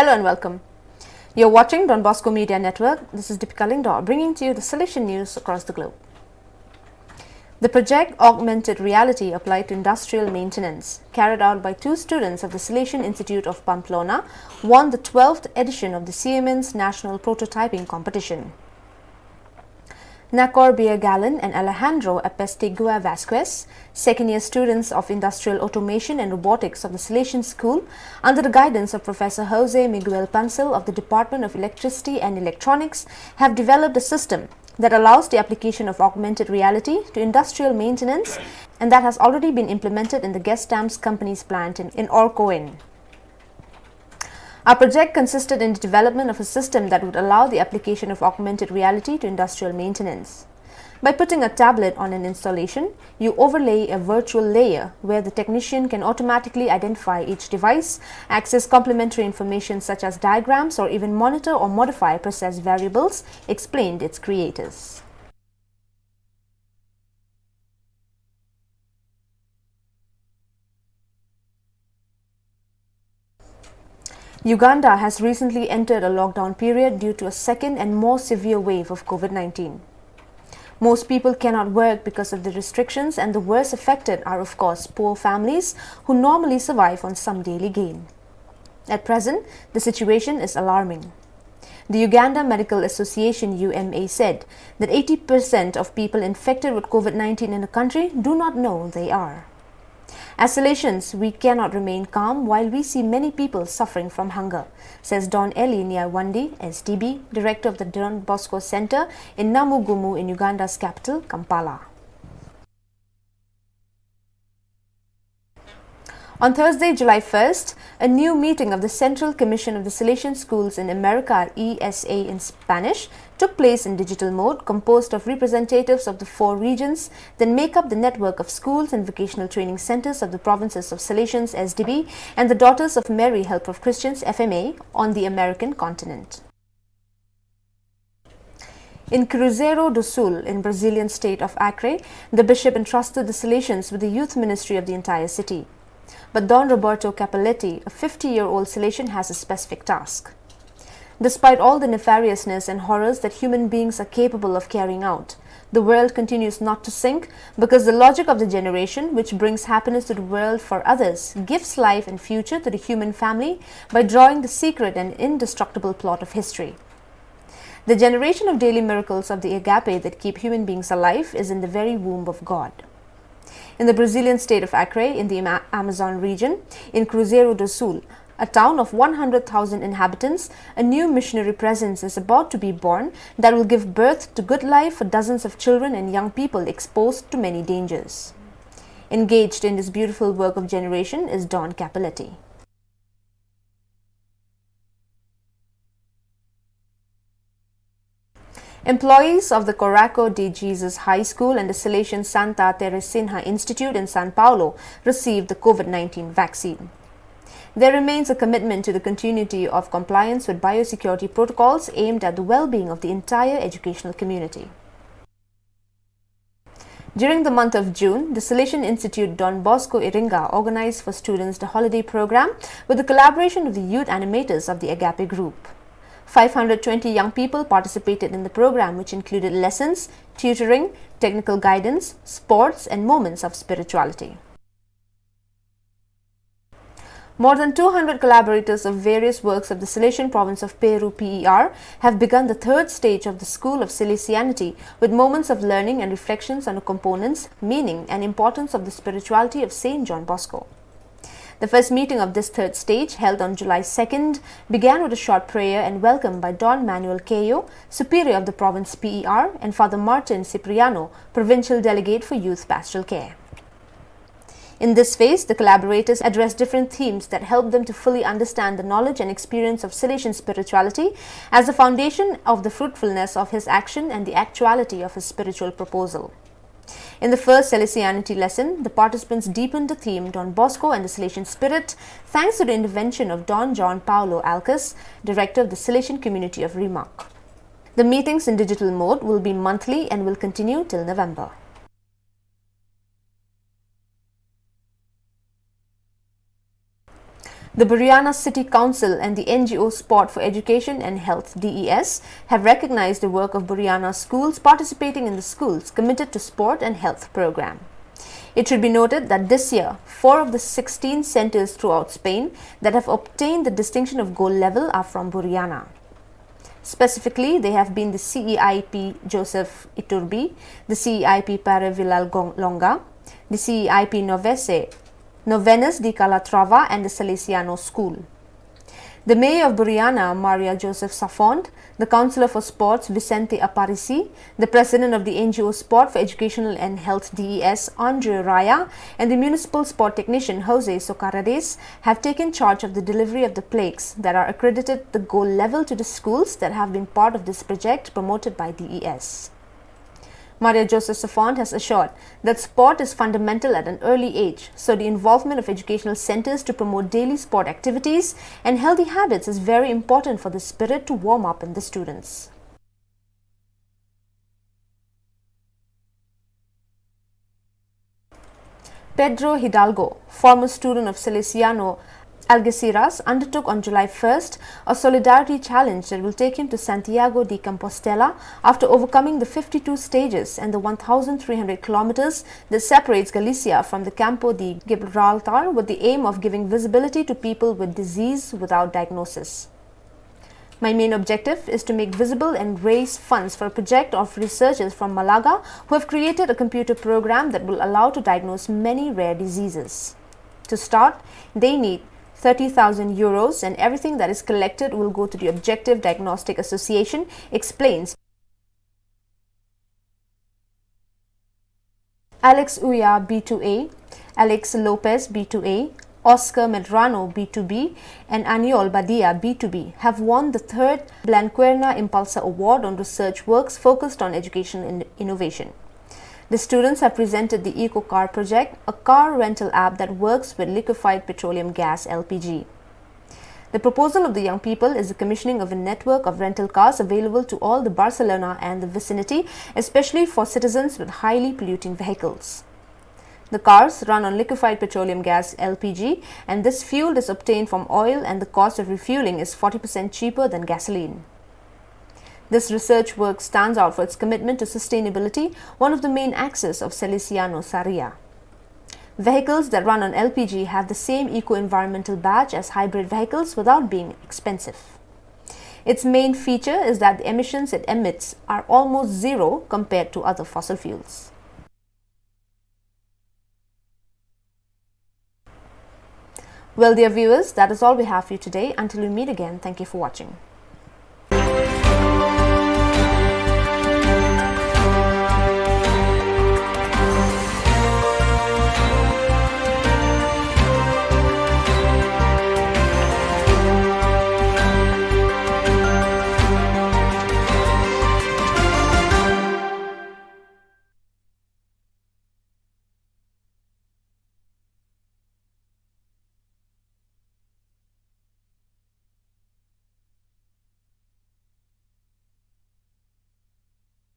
Hello and welcome. You're watching Don Bosco Media Network. This is Deepika Lingdor bringing to you the Salesian news across the globe. The project Augmented Reality applied to industrial maintenance, carried out by two students of the Salesian Institute of Pamplona, won the 12th edition of the Siemens National Prototyping Competition. Nacor Biagalan and Alejandro Apestigua Vasquez, second-year students of Industrial Automation and Robotics of the Salesian School, under the guidance of Professor Jose Miguel Pancil of the Department of Electricity and Electronics, have developed a system that allows the application of augmented reality to industrial maintenance, and that has already been implemented in the Gestamps Company's plant in Orcoin. Our project consisted in the development of a system that would allow the application of augmented reality to industrial maintenance. By putting a tablet on an installation, you overlay a virtual layer where the technician can automatically identify each device, access complementary information such as diagrams, or even monitor or modify process variables, explained its creators. Uganda has recently entered a lockdown period due to a second and more severe wave of COVID-19. Most people cannot work because of the restrictions, and the worst affected are, of course, poor families who normally survive on some daily gain. At present, the situation is alarming. The Uganda Medical Association UMA said that 80% of people infected with COVID-19 in the country do not know they are. As Salesians, we cannot remain calm while we see many people suffering from hunger, says Don Eli Nyawandi, SDB, director of the Don Bosco Center in Namugumu in Uganda's capital, Kampala. On Thursday, July 1st, a new meeting of the Central Commission of the Salesian Schools in America, ESA in Spanish, took place in digital mode, composed of representatives of the 4 regions that make up the network of schools and vocational training centers of the provinces of Salesians, SDB, and the Daughters of Mary Help of Christians, FMA, on the American continent. In Cruzeiro do Sul, in Brazilian state of Acre, the bishop entrusted the Salesians with the youth ministry of the entire city. But Don Roberto Capelletti, a 50-year-old Salesian, has a specific task. Despite all the nefariousness and horrors that human beings are capable of carrying out, the world continues not to sink because the logic of the generation, which brings happiness to the world for others, gives life and future to the human family by drawing the secret and indestructible plot of history. The generation of daily miracles of the agape that keep human beings alive is in the very womb of God. In the Brazilian state of Acre, in the Amazon region, in Cruzeiro do Sul, a town of 100,000 inhabitants, a new missionary presence is about to be born that will give birth to good life for dozens of children and young people exposed to many dangers. Engaged in this beautiful work of generation is Don Capelletti. Employees of the Coraco de Jesus High School and the Salesian Santa Teresina Institute in São Paulo received the COVID-19 vaccine. There remains a commitment to the continuity of compliance with biosecurity protocols aimed at the well-being of the entire educational community. During the month of June, the Salesian Institute Don Bosco Iringa organized for students the holiday program with the collaboration of the youth animators of the Agape group. 520 young people participated in the program, which included lessons, tutoring, technical guidance, sports, and moments of spirituality. More than 200 collaborators of various works of the Salesian province of Peru PER have begun the 3rd stage of the School of Salesianity with moments of learning and reflections on the components, meaning, and importance of the spirituality of Saint John Bosco. The first meeting of this 3rd stage, held on July 2nd, began with a short prayer and welcome by Don Manuel Cayo, Superior of the Province PER, and Father Martin Cipriano, Provincial Delegate for Youth Pastoral Care. In this phase, the collaborators addressed different themes that help them to fully understand the knowledge and experience of Salesian spirituality as the foundation of the fruitfulness of his action and the actuality of his spiritual proposal. In the first Salesianity lesson, the participants deepened the theme Don Bosco and the Salesian Spirit thanks to the intervention of Don John Paulo Alcas, Director of the Salesian Community of Rimac. The meetings in digital mode will be monthly and will continue till November. The Buriana City Council and the NGO Sport for Education and Health (DES) have recognized the work of Buriana schools participating in the Schools Committed to Sport and Health program. It should be noted that this year, 4 of the 16 centers throughout Spain that have obtained the distinction of gold level are from Buriana. Specifically, they have been the CEIP Joseph Iturbi, the CEIP Pare Villalonga, the CEIP Novenas de Calatrava and the Salesiano School. The Mayor of Buriana, Maria Joseph Safont, the Councillor for Sports, Vicente Aparici, the President of the NGO Sport for Educational and Health (DES), Andre Raya, and the Municipal Sport Technician, Jose Socarades, have taken charge of the delivery of the plaques that are accredited the gold level to the schools that have been part of this project promoted by DES. Maria Joseph Safont has assured that sport is fundamental at an early age, so the involvement of educational centers to promote daily sport activities and healthy habits is very important for the spirit to warm up in the students. Pedro Hidalgo, former student of Salesiano Algeciras, undertook on July 1st a solidarity challenge that will take him to Santiago de Compostela after overcoming the 52 stages and the 1,300 kilometers that separates Galicia from the Campo de Gibraltar, with the aim of giving visibility to people with disease without diagnosis. My main objective is to make visible and raise funds for a project of researchers from Malaga who have created a computer program that will allow to diagnose many rare diseases. To start, they need 30,000 euros and everything that is collected will go to the Objective Diagnostic Association, explains Alex Uya B2A, Alex Lopez B2A, Oscar Medrano B2B and Aniol Badia B2B have won the 3rd Blanquerna Impulsa Award on research works focused on education and innovation. The students have presented the EcoCar project, a car rental app that works with liquefied petroleum gas (LPG). The proposal of the young people is the commissioning of a network of rental cars available to all the Barcelona and the vicinity, especially for citizens with highly polluting vehicles. The cars run on liquefied petroleum gas (LPG), and this fuel is obtained from oil, and the cost of refueling is 40% cheaper than gasoline. This research work stands out for its commitment to sustainability, one of the main axes of Salesiano Saria. Vehicles that run on LPG have the same eco-environmental badge as hybrid vehicles without being expensive. Its main feature is that the emissions it emits are almost zero compared to other fossil fuels. Well, dear viewers, that is all we have for you today. Until we meet again, thank you for watching.